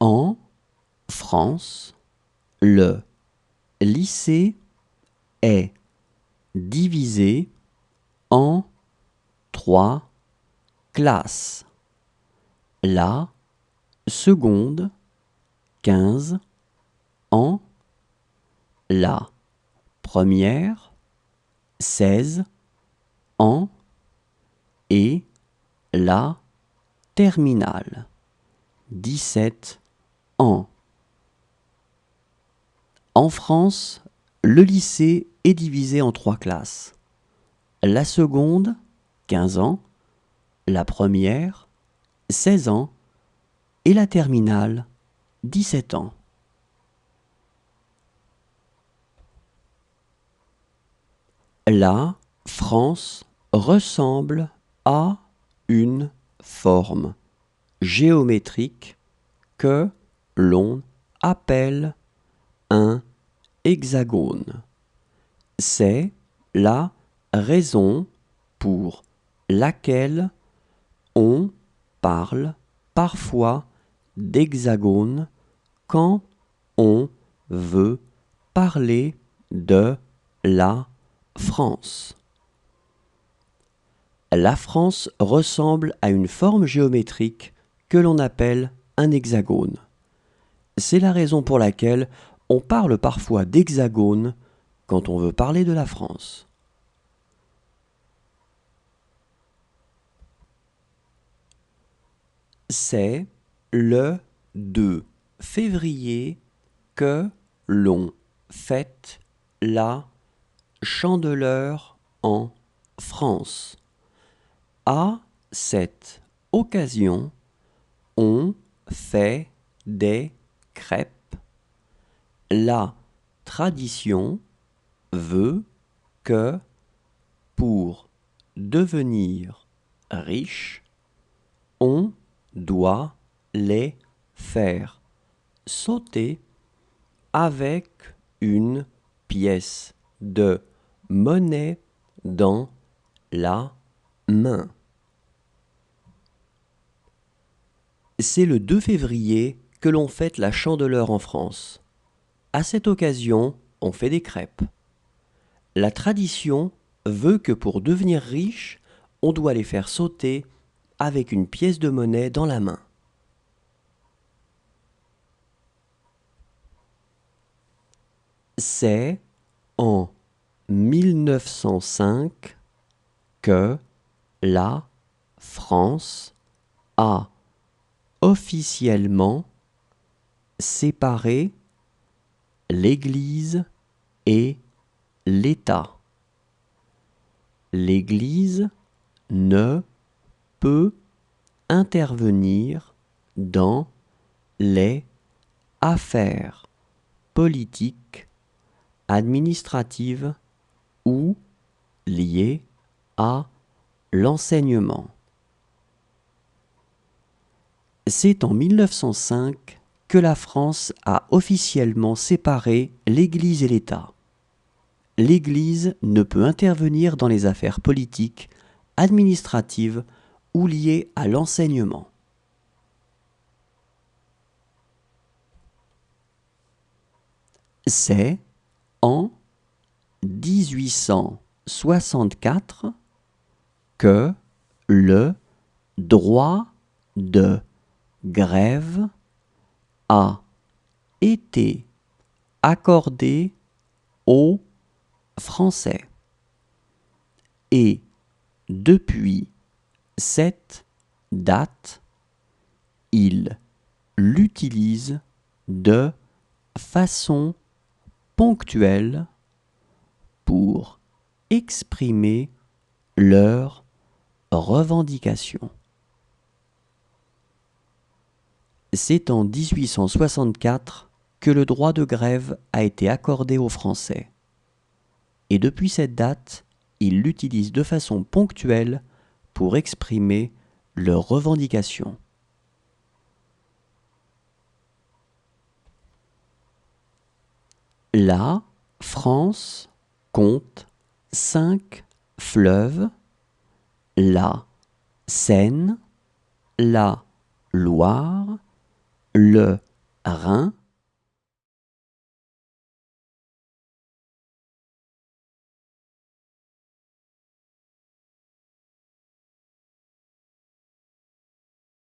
En France, le lycée est divisé en 3 classes. La seconde, 15 ans. La première, 16 ans. Et la terminale, 17 ans. En France, le lycée est divisé en 3 classes. La seconde, 15 ans. La première, 16 ans. Et la terminale, 17 ans. La France ressemble à une forme géométrique que l'on appelle un hexagone. C'est la raison pour laquelle on parle parfois d'hexagone quand on veut parler de la France. La France ressemble à une forme géométrique que l'on appelle un hexagone. C'est la raison pour laquelle on parle parfois d'hexagone quand on veut parler de la France. C'est le 2 février que l'on fête la Chandeleur en France. À cette occasion, on fait des crêpes. La tradition veut que pour devenir riche, on doit les faire sauter avec une pièce de monnaie dans la main. C'est le 2 février que l'on fête la Chandeleur en France. À cette occasion, on fait des crêpes. La tradition veut que pour devenir riche, on doit les faire sauter avec une pièce de monnaie dans la main. C'est en 1905 que la France a officiellement séparé l'Église et l'État. L'Église ne peut intervenir dans les affaires politiques, administratives ou liées à l'enseignement. C'est en 1905 que la France a officiellement séparé l'Église et l'État. L'Église ne peut intervenir dans les affaires politiques, administratives ou liées à l'enseignement. C'est en 1864 que le droit de grève a été accordé aux Français. Et depuis cette date, ils l'utilisent de façon ponctuelle pour exprimer leurs revendications. C'est en 1864 que le droit de grève a été accordé aux Français. Et depuis cette date, ils l'utilisent de façon ponctuelle pour exprimer leurs revendications. La France compte 5 fleuves, la Seine, la Loire, le rein,